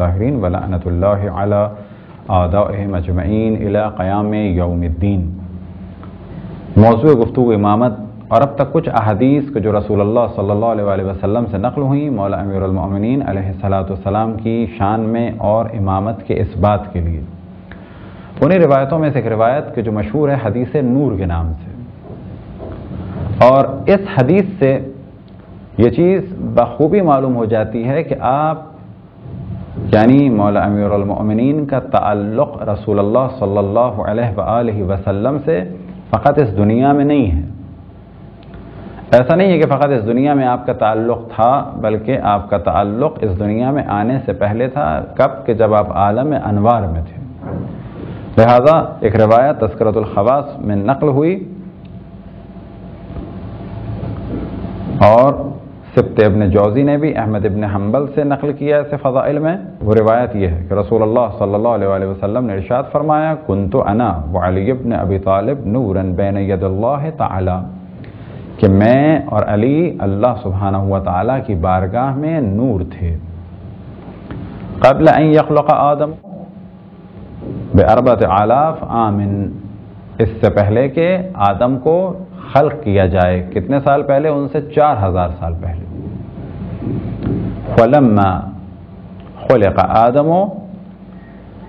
ظاہرین ولعنۃ اللہ علی اعدائہم اجمعین الی قیام یوم الدین۔ موضوع گفتگو امامت، اور اب تک کچھ احادیث کے جو رسول اللہ صلی اللہ علیہ وسلم سے نقل ہوئیں مولا امیر المؤمنین علیہ السلام کی شان میں اور امامت کے اس بات کے لیے۔ انہیں روایتوں میں سے ایک روایت کہ جو مشہور ہے حدیث نور کے نام سے، اور اس حدیث سے یہ چیز بخوبی معلوم ہو جاتی ہے کہ آپ یعنی مولا امیر المؤمنین کا تعلق رسول اللہ صلی اللہ علیہ وآلہ وسلم سے فقط اس دنیا میں نہیں ہے۔ ایسا نہیں ہے کہ فقط اس دنیا میں آپ کا تعلق تھا، بلکہ آپ کا تعلق اس دنیا میں آنے سے پہلے تھا۔ کب کہ جب آپ عالم انوار میں تھے۔ لہذا ایک روایت تذکرۃ الخواص میں نقل ہوئی، اور سبت ابن جوزی نے بھی احمد ابن حنبل سے نقل کیا اسے فضائل میں۔ وہ روایت یہ ہے کہ رسول اللہ صلی اللہ علیہ وسلم نے ارشاد فرمایا، کنت انا وعلی ابن ابی طالب نورا بین ید اللہ تعالی، کہ میں اور علی اللہ سبحانہ و تعالی کی بارگاہ میں نور تھے۔ قبل ان یخلق آدم باربعۃ آلاف عام، اس سے پہلے کہ آدم کو خلق کیا جائے، کتنے سال پہلے؟ ان سے 4000 سال پہلے۔ فلما خلق آدم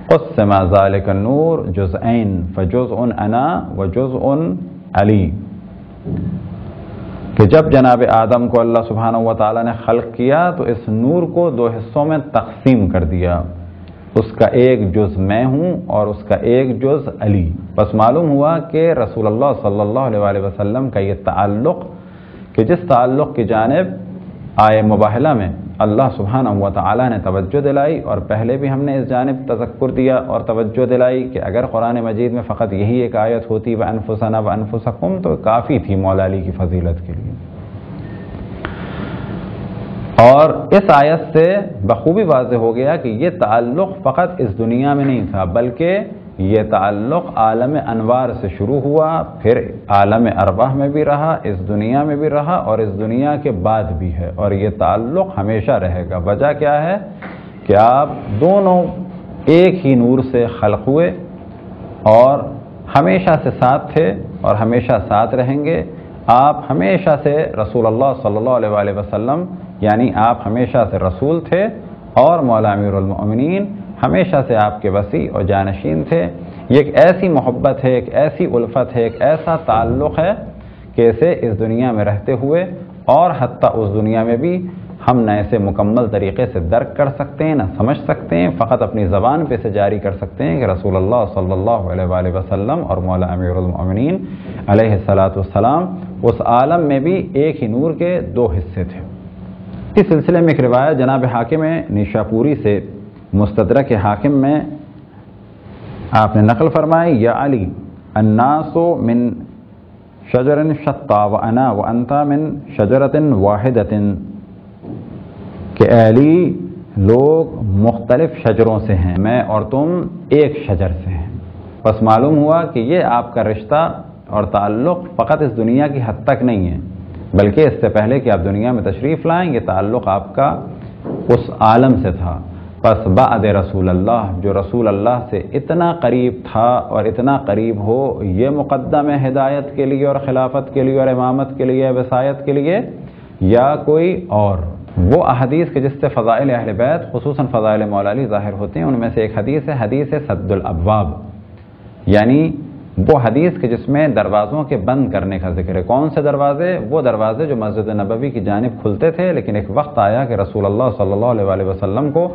قسم ذلك النور جزئین فجزء انا وجزء علی، کہ جب جناب آدم کو اللہ سبحانہ و تعالی نے خلق کیا تو اس نور کو 2 حصوں میں تقسیم کر دیا، اس کا ایک جز میں ہوں اور اس کا ایک جز علی۔ بس معلوم ہوا کہ رسول اللہ صلی اللہ علیہ وسلم کا یہ تعلق، کہ جس تعلق کی جانب آئے مباہلہ میں اللہ سبحانہ و تعالی نے توجہ دلائی، اور پہلے بھی ہم نے اس جانب تذکر دیا اور توجہ دلائی کہ اگر قرآن مجید میں فقط یہی ایک آیت ہوتی وَأَنفُسَنَا وَأَنفُسَكُمْ تو کافی تھی مولا علی کی فضیلت کے لیے۔ اور اس آیت سے بخوبی واضح ہو گیا کہ یہ تعلق فقط اس دنیا میں نہیں تھا، بلکہ یہ تعلق عالم انوار سے شروع ہوا، پھر عالم ارواح میں بھی رہا، اس دنیا میں بھی رہا، اور اس دنیا کے بعد بھی ہے، اور یہ تعلق ہمیشہ رہے گا۔ وجہ کیا ہے؟ کہ آپ دونوں ایک ہی نور سے خلق ہوئے اور ہمیشہ سے ساتھ تھے اور ہمیشہ ساتھ رہیں گے۔ آپ ہمیشہ سے رسول اللہ صلی اللہ علیہ وسلم، یعنی آپ ہمیشہ سے رسول تھے، اور مولا امیر المؤمنین ہمیشہ سے آپ کے وسیع اور جانشین تھے۔ یہ ایک ایسی محبت ہے، ایک ایسی الفت ہے، ایک ایسا تعلق ہے کہ اسے اس دنیا میں رہتے ہوئے اور حتیٰ اس دنیا میں بھی ہم نہ اسے مکمل طریقے سے درک کر سکتے ہیں، نہ سمجھ سکتے ہیں، فقط اپنی زبان پہ سے جاری کر سکتے ہیں کہ رسول اللہ صلی اللہ علیہ وسلم اور مولا امیر المؤمنین علیہ السلام اس عالم میں بھی ایک ہی نور کے 2 حصے تھے۔ اس سلسلے میں ایک روایت جناب حاکم نیشاپوری سے مستدرک حاکم میں آپ نے نقل فرمائی، یا علی الناس من شجر شتى وانا وانت من شجرۃ واحدۃ، کہ اے علی لوگ مختلف شجروں سے ہیں، میں اور تم ایک شجر سے ہیں۔ بس معلوم ہوا کہ یہ آپ کا رشتہ اور تعلق فقط اس دنیا کی حد تک نہیں ہے، بلکہ اس سے پہلے کہ آپ دنیا میں تشریف لائیں یہ تعلق آپ کا اس عالم سے تھا۔ پس بعد رسول اللہ، جو رسول اللہ سے اتنا قریب تھا اور اتنا قریب ہو، یہ مقدم ہے ہدایت کے لیے اور خلافت کے لیے اور امامت کے لیے، وصایت کے لیے، یا کوئی اور؟ وہ احادیث کے جس سے فضائل اہل بیت خصوصاً فضائل مولا علی ظاہر ہوتے ہیں، ان میں سے ایک حدیث ہے حدیث سد الابواب، یعنی وہ حدیث کے جس میں دروازوں کے بند کرنے کا ذکر ہے۔ کون سے دروازے؟ وہ دروازے جو مسجد نبوی کی جانب کھلتے تھے، لیکن ایک وقت آیا کہ رسول اللہ صلی اللہ علیہ وسلم کو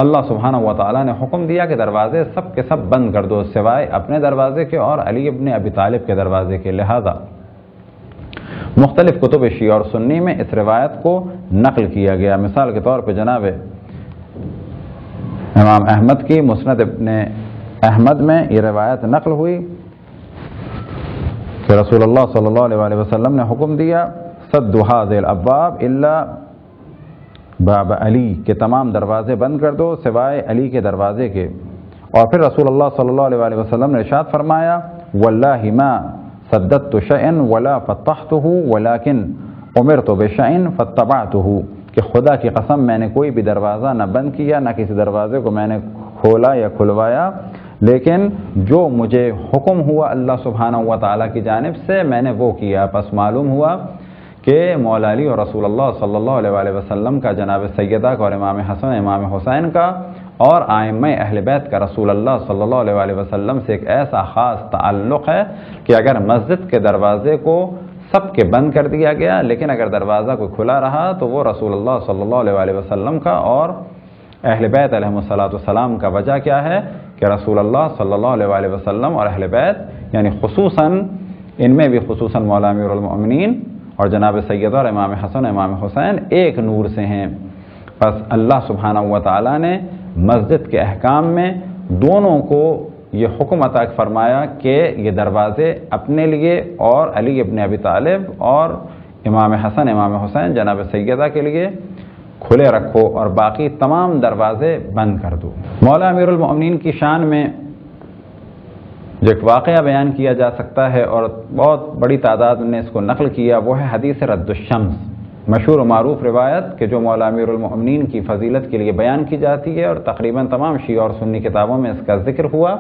اللہ سبحانہ و تعالیٰ نے حکم دیا کہ دروازے سب کے سب بند کر دو، سوائے اپنے دروازے کے اور علی ابن ابی طالب کے دروازے کے۔ لہذا مختلف کتب شیعہ اور سنی میں اس روایت کو نقل کیا گیا۔ مثال کے طور پہ جناب امام احمد کی مسند ابن احمد میں یہ روایت نقل ہوئی کہ رسول اللہ صلی اللہ علیہ وسلم نے حکم دیا، سد هذه الابواب الا باب علی، کہ تمام دروازے بند کر دو سوائے علی کے دروازے کے۔ اور پھر رسول اللہ صلی اللہ علیہ وسلم نے ارشاد فرمایا، واللہ ما سددت شيئا ولا فتحته ولكن امرت بشيء فاتبعته، کہ خدا کی قسم میں نے کوئی بھی دروازہ نہ بند کیا، نہ کسی دروازے کو میں نے کھولا یا کھلوایا، لیکن جو مجھے حکم ہوا اللہ سبحانہ و تعالیٰ کی جانب سے میں نے وہ کیا۔ پس معلوم ہوا کہ مولا علی اور رسول اللہ صلی اللہ علیہ وآلہ وسلم کا، جناب سیدہ کا اور امام حسن امام حسین کا اور ائمہ اہل بیت کا رسول اللہ صلی اللہ علیہ وآلہ وسلم سے ایک ایسا خاص تعلق ہے کہ اگر مسجد کے دروازے کو سب کے بند کر دیا گیا، لیکن اگر دروازہ کوئی کھلا رہا تو وہ رسول اللہ صلی اللہ علیہ وآلہ وسلم کا اور اہل بیت علیہم السلام کا۔ وجہ کیا ہے کہ رسول اللہ صلی اللہ علیہ وآلہ وسلم اور اہل بیت، یعنی خصوصاً ان میں بھی خصوصاً مولا امیر المؤمنین اور جناب سیدہ اور امام حسن امام حسین ایک نور سے ہیں۔ پس اللہ سبحانہ و تعالیٰ نے مسجد کے احکام میں دونوں کو یہ حکم عطا فرمایا کہ یہ دروازے اپنے لیے اور علی ابن ابی طالب اور امام حسن امام حسین جناب سیدہ کے لیے کھلے رکھو اور باقی تمام دروازے بند کر دو۔ مولا امیر المؤمنین کی شان میں جو ایک واقعہ بیان کیا جا سکتا ہے اور بہت بڑی تعداد نے اس کو نقل کیا، وہ ہے حدیث رد الشمس، مشہور و معروف روایت کہ جو مولا امیر المؤمنین کی فضیلت کے لیے بیان کی جاتی ہے، اور تقریباً تمام شیعہ اور سنی کتابوں میں اس کا ذکر ہوا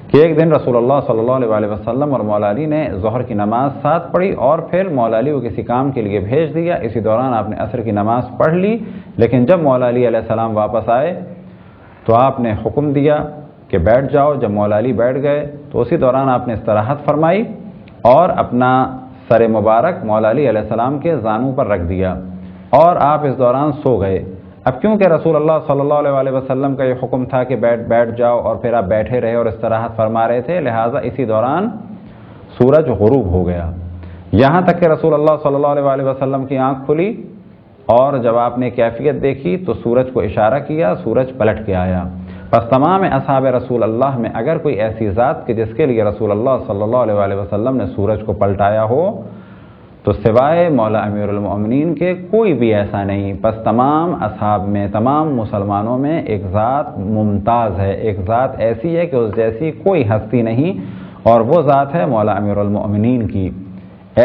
کہ ایک دن رسول اللہ صلی اللہ علیہ وآلہ وسلم اور مولا علی نے ظہر کی نماز ساتھ پڑھی اور پھر مولا علی کو کسی کام کے لیے بھیج دیا۔ اسی دوران آپ نے عصر کی نماز پڑھ لی، لیکن جب مولا علی علیہ السلام واپس آئے تو آپ نے حکم دیا کہ بیٹھ جاؤ۔ جب مولا علی بیٹھ گئے تو اسی دوران آپ نے استراحت فرمائی اور اپنا سر مبارک مولا علی علیہ السلام کے زانوں پر رکھ دیا اور آپ اس دوران سو گئے۔ اب کیونکہ رسول اللہ صلی اللہ علیہ وآلہ وسلم کا یہ حکم تھا کہ بیٹھ جاؤ اور پھر آپ بیٹھے رہے اور استراحت فرما رہے تھے، لہٰذا اسی دوران سورج غروب ہو گیا، یہاں تک کہ رسول اللہ صلی اللہ علیہ وآلہ وسلم کی آنکھ کھلی اور جب آپ نے کیفیت دیکھی تو سورج کو اشارہ کیا، سورج پلٹ کے آیا۔ پس تمام اصحاب رسول اللہ میں اگر کوئی ایسی ذات کہ جس کے لیے رسول اللہ صلی اللہ علیہ وآلہ وسلم نے سورج کو پلٹایا ہو تو سوائے مولا امیر المؤمنین کے کوئی بھی ایسا نہیں۔ پس تمام اصحاب میں، تمام مسلمانوں میں ایک ذات ممتاز ہے، ایک ذات ایسی ہے کہ اس جیسی کوئی ہستی نہیں، اور وہ ذات ہے مولا امیر المؤمنین کی،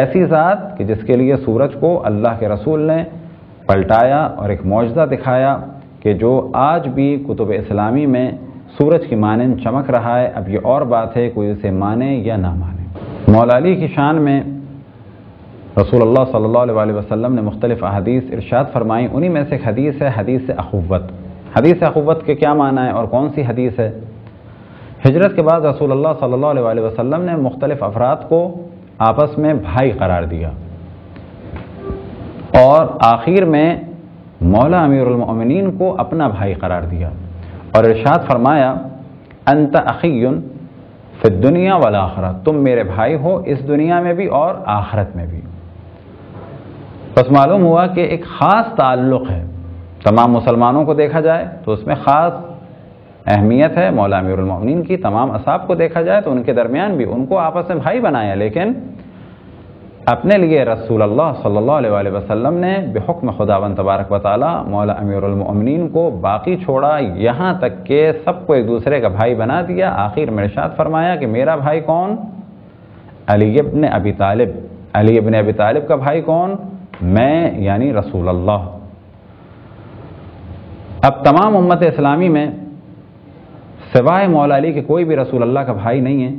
ایسی ذات کہ جس کے لیے سورج کو اللہ کے رسول نے پلٹایا اور ایک معجزہ دکھایا کہ جو آج بھی کتب اسلامی میں سورج کی مانند چمک رہا ہے۔ اب یہ اور بات ہے کوئی اسے مانے یا نہ مانے۔ مولا علی کی شان میں رسول اللہ صلی اللہ علیہ وآلہ وسلم نے مختلف احادیث ارشاد فرمائی، انہی میں سے ایک حدیث ہے حدیث اخوت۔ حدیث اخوت کے کیا معنی ہے اور کون سی حدیث ہے؟ ہجرت کے بعد رسول اللہ صلی اللہ علیہ وآلہ وسلم نے مختلف افراد کو آپس میں بھائی قرار دیا اور آخر میں مولا امیر المؤمنین کو اپنا بھائی قرار دیا اور ارشاد فرمایا انت اخی فی الدنیا والآخرہ، تم میرے بھائی ہو اس دنیا میں بھی اور آخرت میں بھی۔ بس معلوم ہوا کہ ایک خاص تعلق ہے، تمام مسلمانوں کو دیکھا جائے تو اس میں خاص اہمیت ہے مولا امیر المؤمنین کی، تمام اصحاب کو دیکھا جائے تو ان کے درمیان بھی ان کو آپس میں بھائی بنایا، لیکن اپنے لیے رسول اللہ صلی اللہ علیہ وآلہ وسلم نے بحکم خداوند تبارک و تعالی مولا امیر المؤمنین کو باقی چھوڑا، یہاں تک کہ سب کو ایک دوسرے کا بھائی بنا دیا۔ آخر میں ارشاد فرمایا کہ میرا بھائی کون؟ علی ابن ابی طالب۔ علی ابن ابی طالب کا بھائی کون؟ میں، یعنی رسول اللہ۔ اب تمام امت اسلامی میں سوائے مولا علی کے کوئی بھی رسول اللہ کا بھائی نہیں ہے،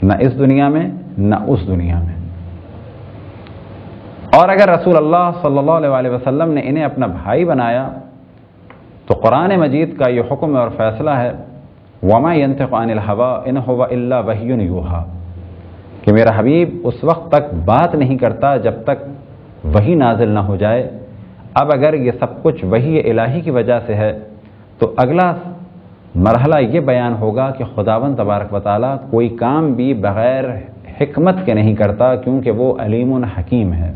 نہ اس دنیا میں نہ اس دنیا میں، اور اگر رسول اللہ صلی اللہ علیہ وآلہ وسلم نے انہیں اپنا بھائی بنایا تو قرآن مجید کا یہ حکم اور فیصلہ ہے وَمَا يَنْتِقُ عَنِ الْهَوَىٰ إِنْ هُوَ إِلَّا وَحْيٌ يُوحَىٰ، کہ میرا حبیب اس وقت تک بات نہیں کرتا جب تک وحی نازل نہ ہو جائے۔ اب اگر یہ سب کچھ وحی الہی کی وجہ سے ہے تو اگلا مرحلہ یہ بیان ہوگا کہ خداوند تبارک و تعالیٰ کوئی کام بھی بغیر حکمت کے نہیں کرتا، کیونکہ وہ علیم حکیم ہے۔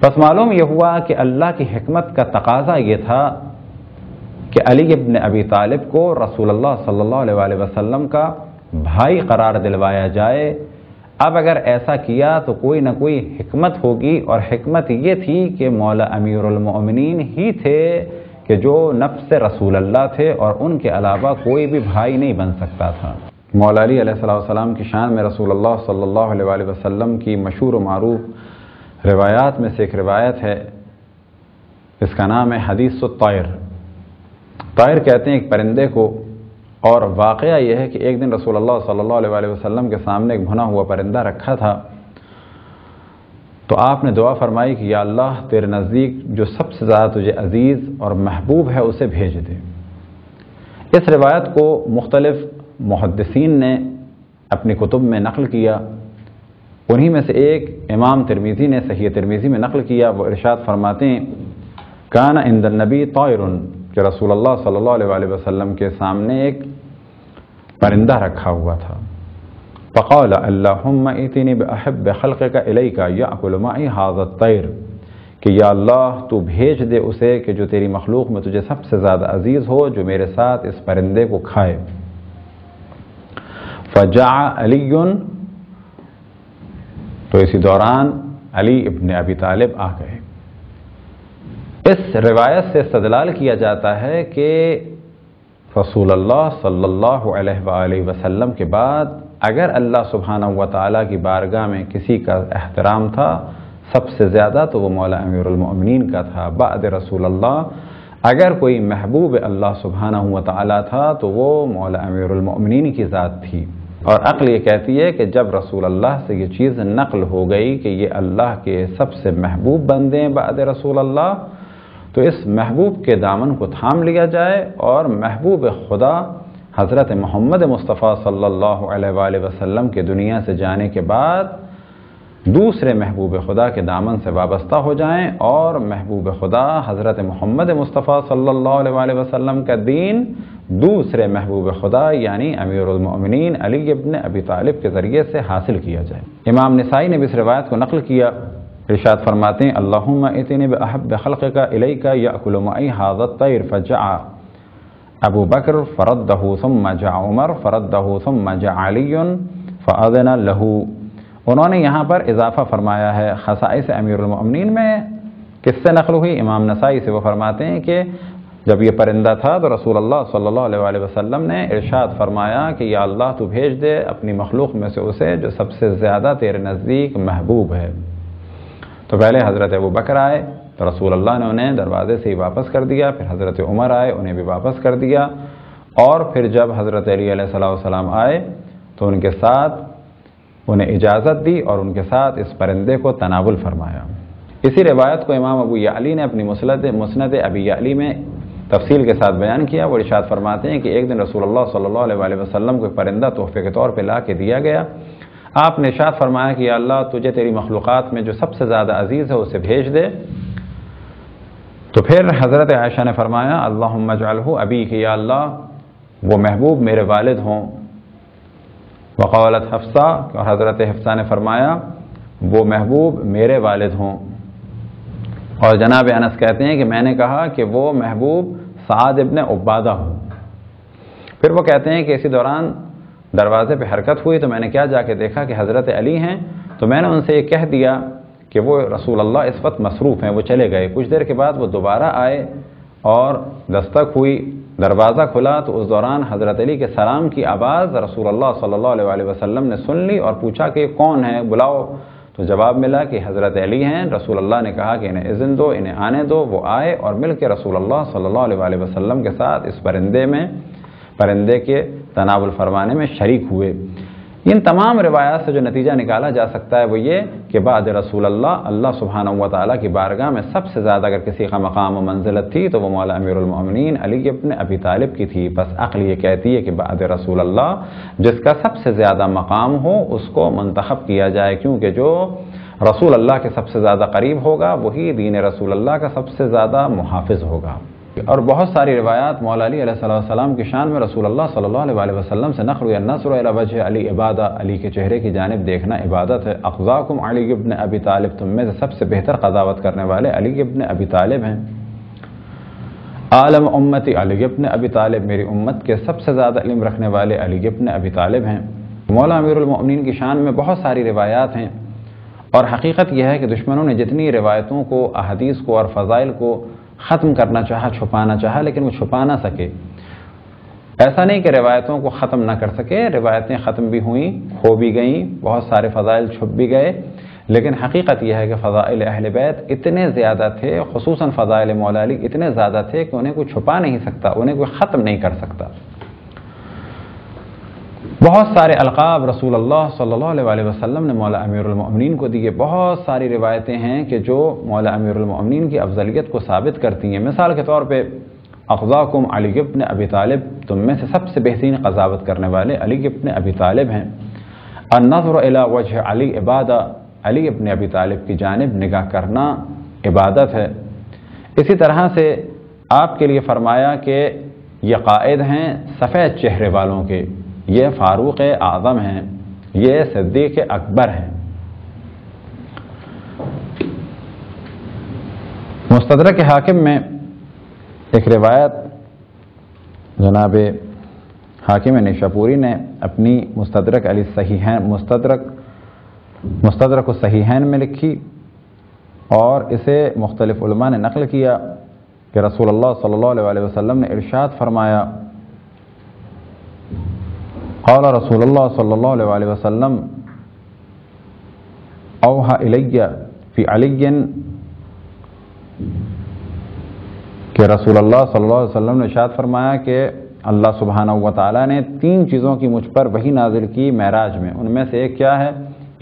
بس معلوم یہ ہوا کہ اللہ کی حکمت کا تقاضا یہ تھا کہ علی ابن ابی طالب کو رسول اللہ صلی اللہ علیہ وآلہ وسلم کا بھائی قرار دلوایا جائے۔ اب اگر ایسا کیا تو کوئی نہ کوئی حکمت ہوگی، اور حکمت یہ تھی کہ مولا امیر المؤمنین ہی تھے کہ جو نفس رسول اللہ تھے اور ان کے علاوہ کوئی بھی بھائی نہیں بن سکتا تھا۔ مولا علی علیہ السلام کی شان میں رسول اللہ صلی اللہ علیہ وآلہ وسلم کی مشہور و معروف روایات میں سے ایک روایت ہے اس کا نام ہے حدیث الطائر۔ طائر کہتے ہیں ایک پرندے کو، اور واقعہ یہ ہے کہ ایک دن رسول اللہ صلی اللہ علیہ وسلم کے سامنے ایک بھنا ہوا پرندہ رکھا تھا، تو آپ نے دعا فرمائی کہ یا اللہ تیرے نزدیک جو سب سے زیادہ تجھے عزیز اور محبوب ہے اسے بھیج دے۔ اس روایت کو مختلف محدثین نے اپنی کتب میں نقل کیا، انہی میں سے ایک امام ترمذی نے صحیح ترمذی میں نقل کیا۔ وہ ارشاد فرماتے ہیں کان عند النبی طائر، کہ رسول اللہ صلی اللہ علیہ وسلم کے سامنے ایک پرندہ رکھا ہوا تھا۔ فقال اللہم ائتنی باحب خلقک الیک یأکل معی ھذا الطیر، کہ یا اللہ تو بھیج دے اسے کہ جو تیری مخلوق میں تجھے سب سے زیادہ عزیز ہو، جو میرے ساتھ اس پرندے کو کھائے۔ فجاء علی، تو اسی دوران علی ابن ابی طالب آ گئے۔ اس روایت سے استدلال کیا جاتا ہے کہ رسول اللہ صلی اللہ علیہ وآلہ وسلم کے بعد اگر اللہ سبحانہ و تعالیٰ کی بارگاہ میں کسی کا احترام تھا سب سے زیادہ تو وہ مولا امیر المؤمنین کا تھا۔ بعد رسول اللہ اگر کوئی محبوب اللہ سبحانہ و تعالیٰ تھا تو وہ مولا امیر المؤمنین کی ذات تھی، اور عقل یہ کہتی ہے کہ جب رسول اللہ سے یہ چیز نقل ہو گئی کہ یہ اللہ کے سب سے محبوب بندے ہیں بعد رسول اللہ، تو اس محبوب کے دامن کو تھام لیا جائے، اور محبوب خدا حضرت محمد مصطفیٰ صلی اللہ علیہ وآلہ وسلم کے دنیا سے جانے کے بعد دوسرے محبوب خدا کے دامن سے وابستہ ہو جائیں، اور محبوب خدا حضرت محمد مصطفیٰ صلی اللہ علیہ وآلہ وسلم کا دین دوسرے محبوب خدا یعنی امیر المؤمنین علی ابن ابی طالب کے ذریعے سے حاصل کیا جائے۔ امام نسائی نے بھی اس روایت کو نقل کیا، ارشاد فرماتے ہیں اللہم ائتنی باحب خلقک الیک یأکل معی ھذا الطیر فجاء ابو بکر فردہ ثم جاء عمر فردہ ثم جاء علی فاذن لہ۔ انہوں نے یہاں پر اضافہ فرمایا ہے خصائص امیر المؤمنین میں کس سے نقل ہوئی؟ امام نسائی سے۔ وہ فرماتے ہیں کہ جب یہ پرندہ تھا تو رسول اللہ صلی اللہ علیہ وآلہ وسلم نے ارشاد فرمایا کہ یا اللہ تو بھیج دے اپنی مخلوق میں سے اسے جو سب سے زیادہ تیرے نزدیک محبوب ہے۔ تو پہلے حضرت ابو بکر آئے تو رسول اللہ نے انہیں دروازے سے ہی واپس کر دیا، پھر حضرت عمر آئے انہیں بھی واپس کر دیا، اور پھر جب حضرت علی علیہ السلام آئے تو ان کے ساتھ انہیں اجازت دی اور ان کے ساتھ اس پرندے کو تناول فرمایا۔ اسی روایت کو امام ابو یعلی نے اپنی مسند ابی یعلی میں تفصیل کے ساتھ بیان کیا۔ وہ ارشاد فرماتے ہیں کہ ایک دن رسول اللہ صلی اللہ علیہ وسلم کو ایک پرندہ تحفے کے طور پہ لا کے دیا گیا۔ آپ نے ارشاد فرمایا کہ یا اللہ تجھے تیری مخلوقات میں جو سب سے زیادہ عزیز ہے اسے بھیج دے۔ تو پھر حضرت عائشہ نے فرمایا اللہم اجعلہ ابی، کہ یا اللہ وہ محبوب میرے والد ہوں۔ وقالت حفصہ، اور حضرت حفصہ نے فرمایا وہ محبوب میرے والد ہوں۔ اور جناب انس کہتے ہیں کہ میں نے کہا کہ وہ محبوب سعد ابن عبادہ ہوں۔ پھر وہ کہتے ہیں کہ اسی دوران دروازے پہ حرکت ہوئی تو میں نے کیا جا کے دیکھا کہ حضرت علی ہیں، تو میں نے ان سے یہ کہہ دیا کہ وہ رسول اللہ اس وقت مصروف ہیں، وہ چلے گئے۔ کچھ دیر کے بعد وہ دوبارہ آئے اور دستک ہوئی، دروازہ کھلا، تو اس دوران حضرت علی کے سلام کی آواز رسول اللہ صلی اللہ علیہ وسلم نے سن لی اور پوچھا کہ کون ہے، بلاؤ۔ تو جواب ملا کہ حضرت علی ہیں۔ رسول اللہ نے کہا کہ انہیں اذن دو، انہیں آنے دو۔ وہ آئے اور مل کے رسول اللہ صلی اللہ علیہ وسلم کے ساتھ اس پرندے کے تناول فرمانے میں شریک ہوئے۔ ان تمام روایات سے جو نتیجہ نکالا جا سکتا ہے وہ یہ کہ بعد رسول اللہ سبحانہ و تعالیٰ کی بارگاہ میں سب سے زیادہ اگر کسی کا مقام و منزلت تھی تو وہ مولا امیر المؤمنین علی ابن ابی طالب کی تھی۔ بس عقل یہ کہتی ہے کہ بعد رسول اللہ جس کا سب سے زیادہ مقام ہو اس کو منتخب کیا جائے، کیونکہ جو رسول اللہ کے سب سے زیادہ قریب ہوگا وہی دین رسول اللہ کا سب سے زیادہ محافظ ہوگا۔ اور بہت ساری روایات مولا علی علیہ السلام کی شان میں رسول اللہ صلی اللہ علیہ وسلم سے نقل ہوئی۔ النظر الی وجہ علی عبادہ، علی کے چہرے کی جانب دیکھنا عبادت ہے۔ اقضاکم علی ابن ابی طالب، تم میں سے سب سے بہتر قضاوت کرنے والے علی ابن ابی طالب ہیں۔ عالم امتی علی ابن ابی طالب، میری امت کے سب سے زیادہ علم رکھنے والے علی ابن ابی طالب ہیں۔ مولا امیر المؤمنین کی شان میں بہت ساری روایات ہیں، اور حقیقت یہ ہے کہ دشمنوں نے جتنی روایتوں کو، احادیث کو اور فضائل کو ختم کرنا چاہا، چھپانا چاہا، لیکن وہ چھپا نہ سکے۔ ایسا نہیں کہ روایتوں کو ختم نہ کر سکے، روایتیں ختم بھی ہوئیں، کھو بھی گئیں، بہت سارے فضائل چھپ بھی گئے، لیکن حقیقت یہ ہے کہ فضائل اہل بیت اتنے زیادہ تھے، خصوصاً فضائل مولا علی اتنے زیادہ تھے کہ انہیں کوئی چھپا نہیں سکتا، انہیں کوئی ختم نہیں کر سکتا۔ بہت سارے القاب رسول اللہ صلی اللہ علیہ وسلم نے مولا امیر المؤمنین کو دیے۔ بہت ساری روایتیں ہیں کہ جو مولا امیر المؤمنین کی افضلیت کو ثابت کرتی ہیں۔ مثال کے طور پہ افضاکم علی ابن ابی طالب، تم میں سے سب سے بہترین قضاوت کرنے والے علی ابن ابی طالب ہیں۔ النظر الی وجہ علی عبادہ، علی ابن ابی طالب کی جانب نگاہ کرنا عبادت ہے۔ اسی طرح سے آپ کے لیے فرمایا کہ یہ قائد ہیں سفید چہرے والوں کے، یہ فاروق اعظم ہیں، یہ صدیق اکبر ہیں۔ مستدرک حاکم میں ایک روایت جناب حاکم نیشاپوری نے اپنی مستدرک علی صحیحین مستدرک الصحیحین میں لکھی، اور اسے مختلف علماء نے نقل کیا کہ رسول اللہ صلی اللہ علیہ وسلم نے ارشاد فرمایا، قال رسول اللہ صلی اللہ علیہ وسلم اوحى الی فی علی، کہ رسول اللہ صلی اللہ علیہ وسلم نے ارشاد فرمایا کہ اللہ سبحانہ و تعالیٰ نے 3 چیزوں کی مجھ پر وحی نازل کی معراج میں، ان میں سے ایک کیا ہے؟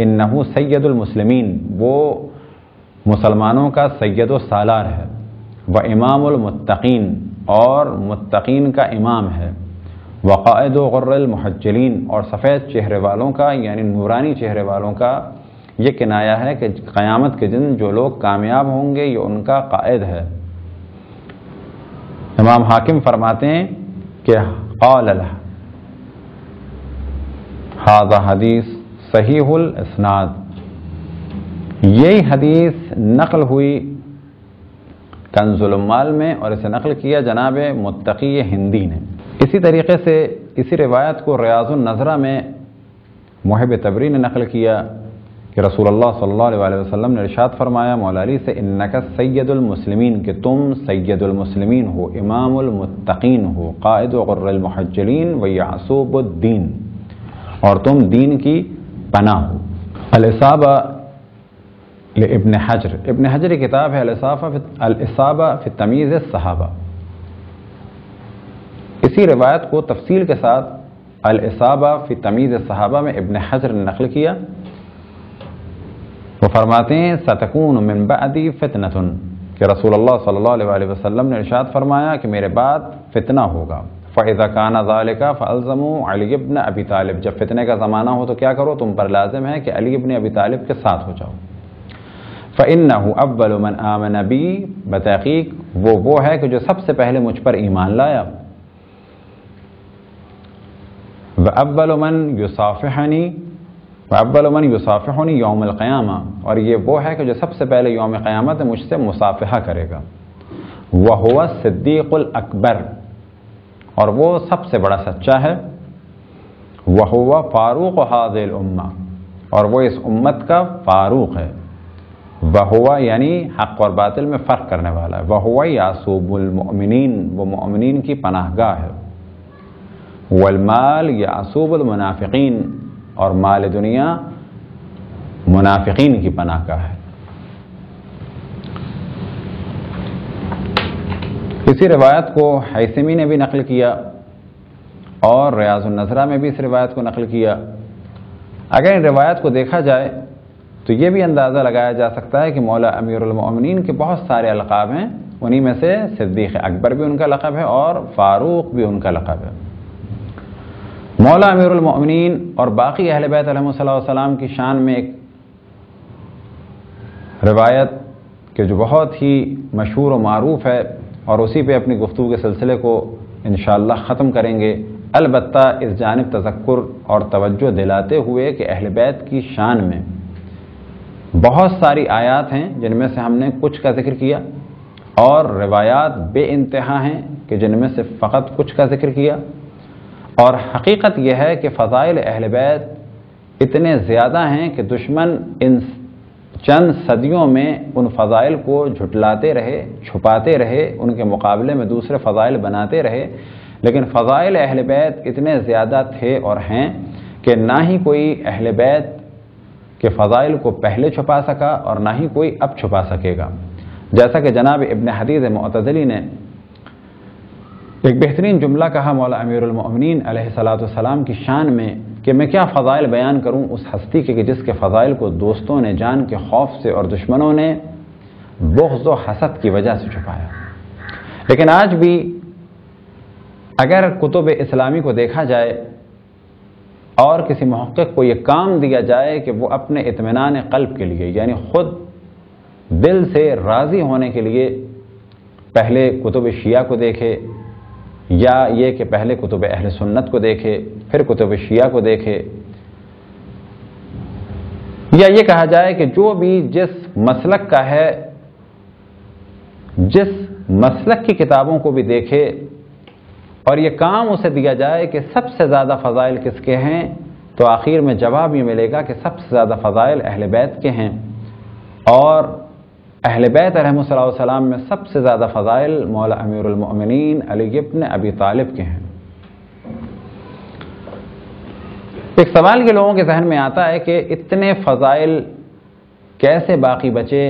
انہ سید المسلمین، وہ مسلمانوں کا سید و سالار ہے، و امام المتقین، اور متقین کا امام ہے، وقائد و غر المحجلین، اور سفید چہرے والوں کا یعنی نورانی چہرے والوں کا یہ کنایا ہے کہ قیامت کے دن جو لوگ کامیاب ہوں گے یہ ان کا قائد ہے۔ امام حاکم فرماتے ہیں کہ قال لہ ھذا حدیث صحیح الاسناد، یہی حدیث نقل ہوئی کنز المال میں، اور اسے نقل کیا جناب متقی ہندی نے۔ اسی طریقے سے اسی روایت کو ریاض النظرہ میں محب تبری نے نقل کیا کہ رسول اللہ صلی اللہ علیہ وسلم نے ارشاد فرمایا مولا علی سے، انک سید المسلمین، کہ تم سید المسلمین ہو، امام المتقین ہو، قائد غر المحجلین و یعصوب الدین، اور تم دین کی پناہ ہو۔ الاصابہ لابن حجر، ابن حجر کی کتاب ہے الاصابہ فی تمیز الصحابہ، اسی روایت کو تفصیل کے ساتھ الاصابہ فی تمیز الصحابہ میں ابن حجر نے نقل کیا۔ وہ فرماتے ہیں ستکون من بعدی فتنۃ، کہ رسول اللہ صلی اللہ علیہ وسلم نے ارشاد فرمایا کہ میرے بعد فتنہ ہوگا، فاذا کان ذلک فالزموا علی ابن ابی طالب، جب فتنے کا زمانہ ہو تو کیا کرو؟ تم پر لازم ہے کہ علی ابن ابی طالب کے ساتھ ہو جاؤ۔ فانہ اول من آمن بی، بتحقیق وہ ہے کہ جو سب سے پہلے مجھ پر ایمان لایا، وَأَوَّلُ مَنْ يُصَافِحُنِي یوم القیامہ، اور یہ وہ ہے کہ جو سب سے پہلے یوم قیامت مجھ سے مصافحہ کرے گا، وَهُوَ الصِّدِّيقُ الْأَكْبَرُ، اور وہ سب سے بڑا سچا ہے، وَهُوَ فاروق هذه الأمة، اور وہ اس امت کا فاروق ہے، وَهُوَ یعنی حق اور باطل میں فرق کرنے والا ہے، وَهُوَ یعصوب المؤمنین، وہ مؤمنین کی پناہ گاہ ہے، والمال یعصوب المنافقین، اور مال دنیا منافقین کی پناہ گاہ ہے۔ اسی روایت کو حیثمی نے بھی نقل کیا، اور ریاض النظرہ میں بھی اس روایت کو نقل کیا۔ اگر ان روایت کو دیکھا جائے تو یہ بھی اندازہ لگایا جا سکتا ہے کہ مولا امیر المؤمنین کے بہت سارے القاب ہیں، انہی میں سے صدیق اکبر بھی ان کا لقب ہے اور فاروق بھی ان کا لقب ہے۔ مولا امیر المؤمنین اور باقی اہل بیت علیہ السلام کی شان میں ایک روایت کہ جو بہت ہی مشہور و معروف ہے، اور اسی پہ اپنی گفتگو کے سلسلے کو انشاءاللہ ختم کریں گے، البتہ اس جانب تذکر اور توجہ دلاتے ہوئے کہ اہل بیت کی شان میں بہت ساری آیات ہیں جن میں سے ہم نے کچھ کا ذکر کیا، اور روایات بے انتہا ہیں کہ جن میں سے فقط کچھ کا ذکر کیا، اور حقیقت یہ ہے کہ فضائل اہل بیت اتنے زیادہ ہیں کہ دشمن ان چند صدیوں میں ان فضائل کو جھٹلاتے رہے، چھپاتے رہے، ان کے مقابلے میں دوسرے فضائل بناتے رہے، لیکن فضائل اہل بیت اتنے زیادہ تھے اور ہیں کہ نہ ہی کوئی اہل بیت کہ فضائل کو پہلے چھپا سکا اور نہ ہی کوئی اب چھپا سکے گا. جیسا کہ جناب ابن حدید معتزلی نے ایک بہترین جملہ کہا مولا امیر المؤمنین علیہ الصلوۃ والسلام کی شان میں کہ میں کیا فضائل بیان کروں اس ہستی کے کہ جس کے فضائل کو دوستوں نے جان کے خوف سے اور دشمنوں نے بغض و حسد کی وجہ سے چھپایا. لیکن آج بھی اگر کتب اسلامی کو دیکھا جائے اور کسی محقق کو یہ کام دیا جائے کہ وہ اپنے اطمینان قلب کے لیے یعنی خود دل سے راضی ہونے کے لیے پہلے کتب شیعہ کو دیکھے یا یہ کہ پہلے کتب اہل سنت کو دیکھے پھر کتب شیعہ کو دیکھے، یا یہ کہا جائے کہ جو بھی جس مسلک کا ہے جس مسلک کی کتابوں کو بھی دیکھے اور یہ کام اسے دیا جائے کہ سب سے زیادہ فضائل کس کے ہیں، تو آخر میں جواب یہ ملے گا کہ سب سے زیادہ فضائل اہل بیت کے ہیں، اور اہل بیت علیہ السلام میں سب سے زیادہ فضائل مولا امیر المؤمنین علی ابن ابی طالب کے ہیں. ایک سوال یہ لوگوں کے ذہن میں آتا ہے کہ اتنے فضائل کیسے باقی بچے،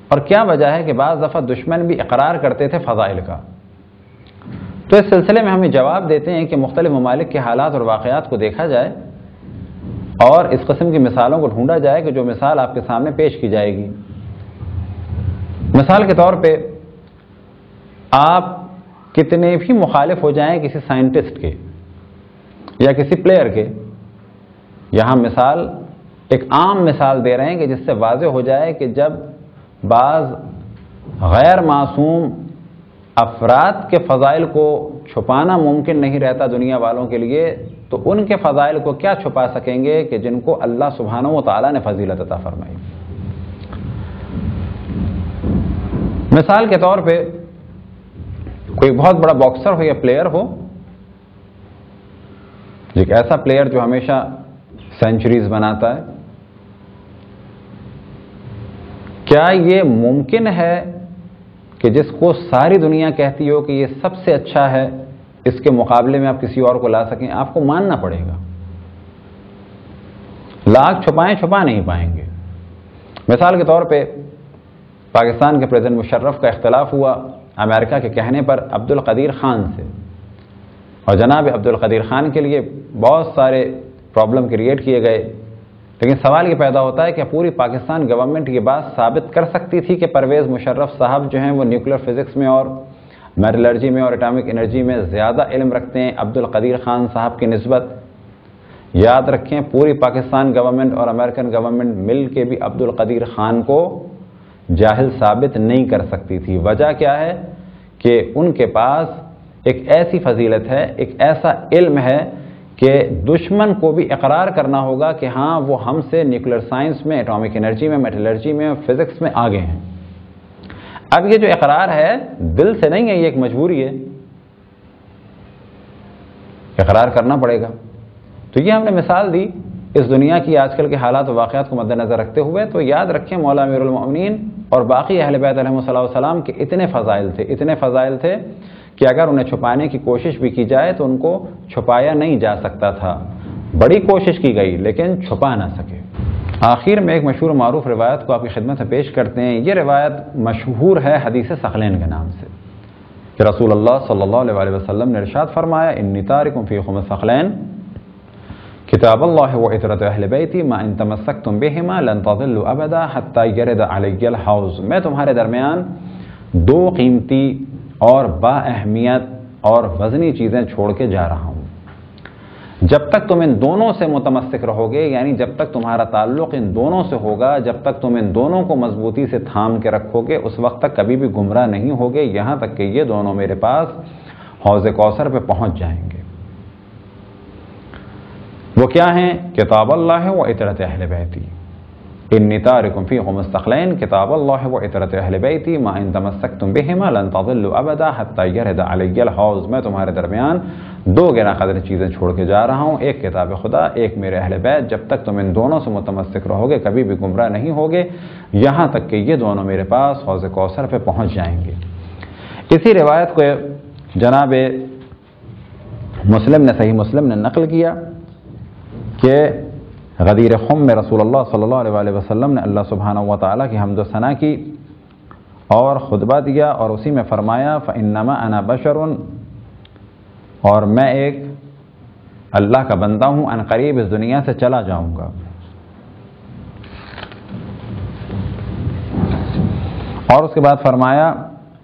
اور کیا وجہ ہے کہ بعض دفعہ دشمن بھی اقرار کرتے تھے فضائل کا. تو اس سلسلے میں ہمیں جواب دیتے ہیں کہ مختلف ممالک کے حالات اور واقعات کو دیکھا جائے اور اس قسم کی مثالوں کو ڈھونڈا جائے کہ جو مثال آپ کے سامنے پیش کی جائے گی. مثال کے طور پہ آپ کتنے بھی مخالف ہو جائیں کسی سائنٹسٹ کے یا کسی پلیئر کے، یہاں مثال ایک عام مثال دے رہے ہیں کہ جس سے واضح ہو جائے کہ جب بعض غیر معصوم افراد کے فضائل کو چھپانا ممکن نہیں رہتا دنیا والوں کے لیے، تو ان کے فضائل کو کیا چھپا سکیں گے کہ جن کو اللہ سبحانہ و تعالیٰ نے فضیلت عطا فرمائی. مثال کے طور پہ کوئی بہت بڑا باکسر ہو یا پلیئر ہو، ایک ایسا پلیئر جو ہمیشہ سینچریز بناتا ہے، کیا یہ ممکن ہے کہ جس کو ساری دنیا کہتی ہو کہ یہ سب سے اچھا ہے اس کے مقابلے میں آپ کسی اور کو لا سکیں؟ آپ کو ماننا پڑے گا. لاکھ چھپائیں چھپا نہیں پائیں گے. مثال کے طور پہ پاکستان کے پریزیڈنٹ مشرف کا اختلاف ہوا امریکہ کے کہنے پر عبد القدیر خان سے، اور جناب عبد القدیر خان کے لیے بہت سارے پرابلم کریٹ کیے گئے. لیکن سوال یہ پیدا ہوتا ہے کہ پوری پاکستان گورنمنٹ یہ بات ثابت کر سکتی تھی کہ پرویز مشرف صاحب جو ہیں وہ نیوکلیر فزکس میں اور میٹلرجی میں اور اٹامک انرجی میں زیادہ علم رکھتے ہیں عبد القدیر خان صاحب کی نسبت؟ یاد رکھیں پوری پاکستان گورنمنٹ اور امریکن گورنمنٹ مل کے بھی عبد القدیر خان کو جاہل ثابت نہیں کر سکتی تھی. وجہ کیا ہے کہ ان کے پاس ایک ایسی فضیلت ہے، ایک ایسا علم ہے کہ دشمن کو بھی اقرار کرنا ہوگا کہ ہاں وہ ہم سے نیوکلیر سائنس میں، اٹامک انرجی میں، میٹلرجی میں، فزکس میں آگے ہیں. اب یہ جو اقرار ہے دل سے نہیں ہے، یہ ایک مجبوری ہے، اقرار کرنا پڑے گا. تو یہ ہم نے مثال دی اس دنیا کی آج کل کے حالات و واقعات کو مد نظر رکھتے ہوئے. تو یاد رکھیں مولا امیر المؤمنین اور باقی اہل بیت علیہ السلام کے اتنے فضائل تھے کہ اگر انہیں چھپانے کی کوشش بھی کی جائے تو ان کو چھپایا نہیں جا سکتا تھا. بڑی کوشش کی گئی لیکن چھپا نہ سکے. آخر میں ایک مشہور معروف روایت کو آپ کی خدمت میں پیش کرتے ہیں. یہ روایت مشہور ہے حدیث ثقلین کے نام سے کہ رسول اللہ صلی اللہ علیہ وسلم نے ارشاد فرمایا انی تارکم فیکم الثقلین کتاب اللہ و عطرۃ اہل بیتی ما ان تمسکتم بہما لن تضلوا ابدا حتی یرد علی الحوض. میں تمہارے درمیان دو قیمتی اور با اہمیت اور وزنی چیزیں چھوڑ کے جا رہا ہوں. جب تک تم ان دونوں سے متمسک رہو گے، یعنی جب تک تمہارا تعلق ان دونوں سے ہوگا، جب تک تم ان دونوں کو مضبوطی سے تھام کے رکھو گے، اس وقت تک کبھی بھی گمراہ نہیں ہوگے، یہاں تک کہ یہ دونوں میرے پاس حوض کوثر پہ پہنچ جائیں گے. وہ کیا ہیں؟ کتاب اللہ و عطرۃ اہل بیتی. انی تارکم فیکم الثقلین کتاب اللہ و عطرۃ اہل بیتی ما ان تمسکتم بہما لن تضلوا ابدا حتی یرد علی الحوض. میں تمہارے درمیان دو گراں قدر چیزیں چھوڑ کے جا رہا ہوں، ایک کتاب خدا، ایک میرے اہل بیت. جب تک تم ان دونوں سے متمسک رہو گے کبھی بھی گمراہ نہیں ہوگے، یہاں تک کہ یہ دونوں میرے پاس حوض کوثر پہ پہنچ جائیں گے. اسی روایت کو جناب مسلم نے صحیح مسلم نے نقل کیا کہ غدیر خم میں رسول اللہ صلی اللہ علیہ وسلم نے اللہ سبحانہ و تعالیٰ کی حمد و ثنا کی اور خطبہ دیا، اور اسی میں فرمایا فإنما أنا بشر، اور میں ایک اللہ کا بندہ ہوں، ان قریب اس دنیا سے چلا جاؤں گا۔ اور اس کے بعد فرمایا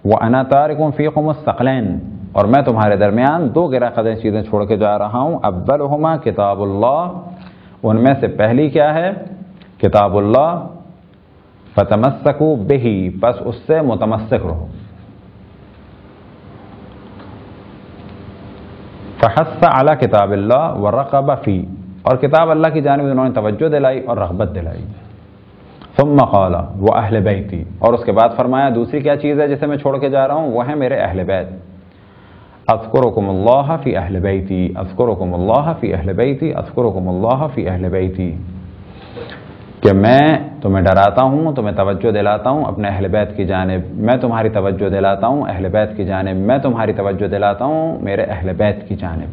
وَأَنَا تَارِكٌ فِيكُمُ الثَّقْلَيْنِ، اور میں تمہارے درمیان دو گرہ قدر چیزیں چھوڑ کے جا رہا ہوں، اولہما کتاب اللہ، ان میں سے پہلی کیا ہے؟ کتاب اللہ، فتمسکوا بہ، پس اس سے متمسک رہو۔ فحث علی کتاب اللہ ورغب فی، اور کتاب اللہ کی جانب انہوں نے توجہ دلائی اور رغبت دلائی۔ ثم قال واہل بیتی، اور اس کے بعد فرمایا دوسری کیا چیز ہے جسے میں چھوڑ کے جا رہا ہوں؟ وہ ہے میرے اہل بیت۔ اذکرکم اللہ فی اہل بیتی، اذکرکم اللہ فی اہل بیتی، اذکرکم اللہ فی اہل بیتی، کہ میں تمہیں ڈراتا ہوں، تمہیں توجہ دلاتا ہوں اپنے اہل بیت کی جانب، میں تمہاری توجہ دلاتا ہوں اہل بیت کی جانب، میں تمہاری توجہ دلاتا ہوں میرے اہل بیت کی جانب۔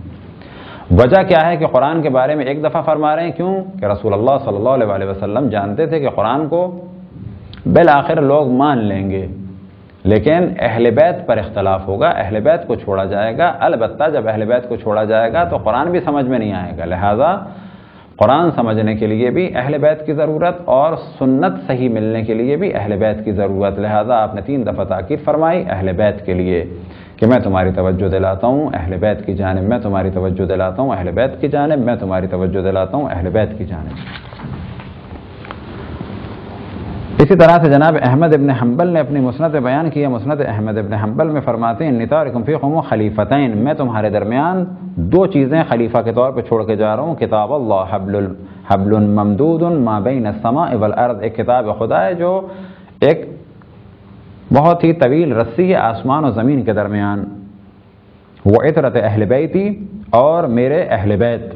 وجہ کیا ہے کہ قرآن کے بارے میں ایک دفعہ فرما رہے ہیں، کیوں کہ رسول اللہ صلی اللہ علیہ وسلم جانتے تھے کہ قرآن کو بالآخر لوگ مان لیں گے، لیکن اہل بیت پر اختلاف ہوگا، اہل بیت کو چھوڑا جائے گا، البتہ جب اہل بیت کو چھوڑا جائے گا تو قرآن بھی سمجھ میں نہیں آئے گا، لہٰذا قرآن سمجھنے کے لیے بھی اہل بیت کی ضرورت اور سنت صحیح ملنے کے لیے بھی اہل بیت کی ضرورت، لہٰذا آپ نے 3 دفعہ تاکید فرمائی اہل بیت کے لیے کہ میں تمہاری توجہ دلاتا ہوں اہل بیت کی جانب، میں تمہاری توجہ دلاتا ہوں اہل بیت کی جانب، میں تمہاری توجہ دلاتا ہوں اہل بیت کی جانب۔ اسی طرح سے جناب احمد ابن حنبل نے اپنی مسند بیان کیا، مسند احمد ابن حنبل میں فرماتے ہیں انی تارک فیکم خلیفتین، میں تمہارے درمیان 2 چیزیں خلیفہ کے طور پہ چھوڑ کے جا رہا ہوں، کتاب اللہ حبل ممدود ما بین السماء والارض، ایک کتاب خدا ہے جو ایک بہت ہی طویل رسی ہے آسمان و زمین کے درمیان، وعطرت اہل بیتی، اور میرے اہل بیت،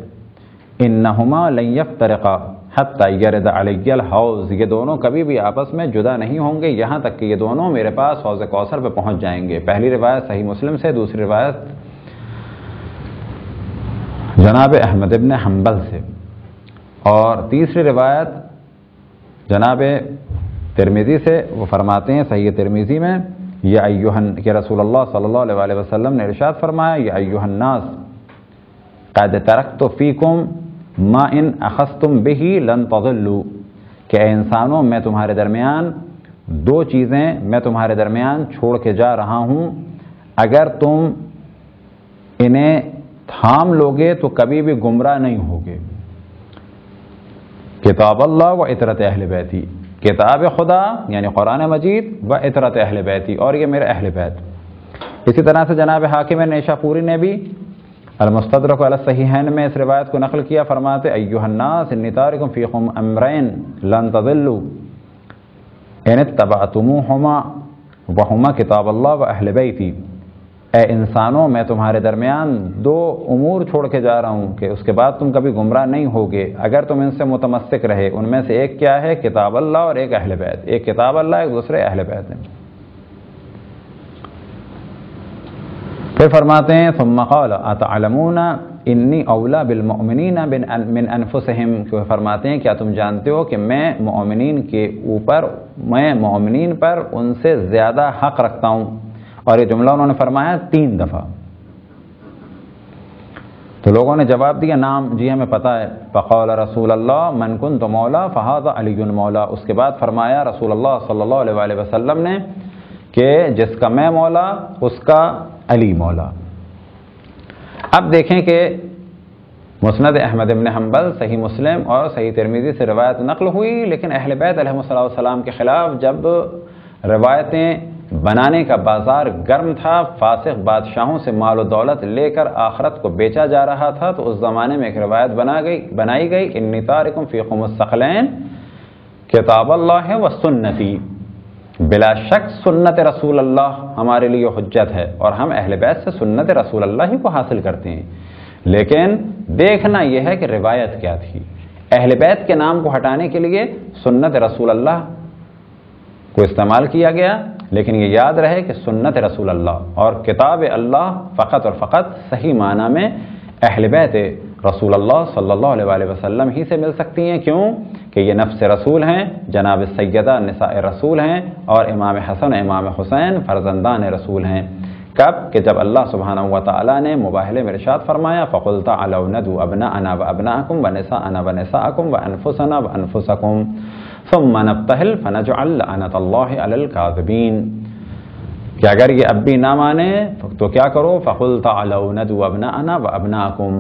انہما لن یفترقا حتی یرد علی الحوض، یہ دونوں کبھی بھی آپس میں جدا نہیں ہوں گے یہاں تک کہ یہ دونوں میرے پاس حوض کوثر پہ پہنچ جائیں گے۔ پہلی روایت صحیح مسلم سے، دوسری روایت جناب احمد ابن حنبل سے، اور تیسری روایت جناب ترمذی سے، وہ فرماتے ہیں صحیح ترمذی میں یا کہ رسول اللہ صلی اللہ علیہ وسلم نے ارشاد فرمایا یا ایھا الناس قد ترکت فیکم ما ان اخذتم به لن تضلوا، کہ اے انسانوں میں تمہارے درمیان 2 چیزیں میں تمہارے درمیان چھوڑ کے جا رہا ہوں، اگر تم انہیں تھام لوگے تو کبھی بھی گمراہ نہیں ہوگے، کتاب اللہ و عطرت اہل بیتی، کتاب خدا یعنی قرآن مجید و عطرت اہل بیتی، اور یہ میرے اہل بیت۔ اسی طرح سے جناب حاکم نیشاپوری نے بھی المستدرک علی الصحیحین میں اس روایت کو نقل کیا، فرماتے ایھا الناس انی تارک فیکم امرین لن تضلوا ان اتبعتموہما وہما کتاب اللہ و اہل بیتی، اے انسانوں میں تمہارے درمیان 2 امور چھوڑ کے جا رہا ہوں کہ اس کے بعد تم کبھی گمراہ نہیں ہوگے اگر تم ان سے متمسک رہے، ان میں سے ایک کیا ہے؟ کتاب اللہ اور ایک اہل بیت، ایک کتاب اللہ ایک دوسرے اہل بیت ہیں۔ پھر فرماتے ہیں ثم قال اتعلمون انی اولی بالمؤمنین من انفسہم، کہ فرماتے ہیں کیا تم جانتے ہو کہ میں مؤمنین پر ان سے زیادہ حق رکھتا ہوں، اور یہ جملہ انہوں نے فرمایا 3 دفعہ۔ تو لوگوں نے جواب دیا نام جی ہمیں پتہ ہے، فقال رسول اللہ من کنت مولا فہذا علی مولا، اس کے بعد فرمایا رسول اللہ صلی اللہ علیہ وسلم نے کہ جس کا میں مولا اس کا علی مولا۔ اب دیکھیں کہ مسند احمد ابن حنبل، صحیح مسلم اور صحیح ترمذی سے روایت نقل ہوئی، لیکن اہل بیت علیہ السلام کے خلاف جب روایتیں بنانے کا بازار گرم تھا، فاسق بادشاہوں سے مال و دولت لے کر آخرت کو بیچا جا رہا تھا، تو اس زمانے میں ایک روایت بنائی گئی انی تارکم فیکم الثقلین کتاب اللہ و سنتی، بلا شک سنت رسول اللہ ہمارے لیے حجت ہے، اور ہم اہل بیت سے سنت رسول اللہ ہی کو حاصل کرتے ہیں، لیکن دیکھنا یہ ہے کہ روایت کیا تھی۔ اہل بیت کے نام کو ہٹانے کے لیے سنت رسول اللہ کو استعمال کیا گیا، لیکن یہ یاد رہے کہ سنت رسول اللہ اور کتاب اللہ فقط اور فقط صحیح معنی میں اہل بیت رسول اللہ صلی اللہ علیہ وآلہ وسلم ہی سے مل سکتی ہیں۔ کیوں کہ یہ نفس رسول ہیں، جناب سیدہ نساء رسول ہیں، اور امام حسن امام حسین فرزندان رسول ہیں۔ کب کہ جب اللہ سبحانہ و تعالیٰ نے مباہلے میں ارشاد فرمایا فَقُلْ تَعَالَوْا نَدْعُوا أَبْنَاءَنَا وَأَبْنَاءَكُمْ وَنِسَاءَنَا وَنِسَاءَكُمْ وَأَنفُسَنَا وَأَنفُسَكُمْ ثُمَّ نَبْتَهِلْ فَنَجْعَلْ لَعْنَةَ اللَّهِ عَلَى الْكَاذِبِينَ، کہ اگر یہ اب بھی نہ مانے تو کیا کرو، فَقُلْ تَعَالَوْا نَدْعُوا أَبْنَاءَنَا وَأَبْنَاءَكُمْ،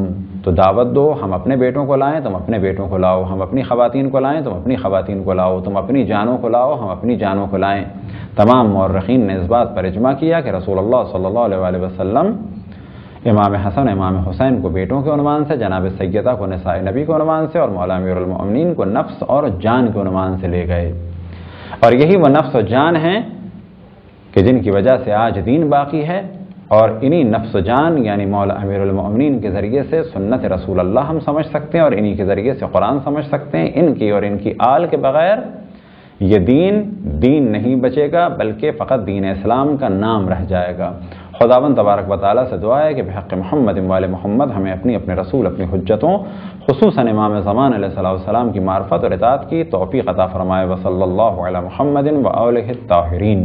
تو دعوت دو، ہم اپنے بیٹوں کو لائیں تم اپنے بیٹوں کو لاؤ، ہم اپنی خواتین کو لائیں تم اپنی خواتین کو لاؤ، تم اپنی جانوں کو لاؤ ہم اپنی جانوں کو لائیں۔ تمام مورخین نے اس بات پر اجماع کیا کہ رسول اللہ صلی اللہ علیہ وآلہ وسلم امام حسن امام حسین کو بیٹوں کے عنوان سے، جناب سیدہ کو نساء نبی کے عنوان سے، اور مولا امیر المؤمنین کو نفس اور جان کے عنوان سے لے گئے۔ اور یہی وہ نفس و جان ہیں کہ جن کی وجہ سے آج دین باقی ہے، اور انہی نفس و جان یعنی مولا امیر المؤمنین کے ذریعے سے سنت رسول اللہ ہم سمجھ سکتے ہیں، اور انہی کے ذریعے سے قرآن سمجھ سکتے ہیں۔ ان کی اور ان کی آل کے بغیر یہ دین نہیں بچے گا، بلکہ فقط دین اسلام کا نام رہ جائے گا۔ خداوند تبارک و تعالیٰ سے دعا ہے کہ بحق محمد وآل محمد ہمیں اپنے رسول اپنی حجتوں خصوصاً امام زمان علیہ السلام کی معرفت اور اطاعت کی توفیق عطا فرمائے۔ وصلی اللہ علی محمد وآلہ الطاہرین۔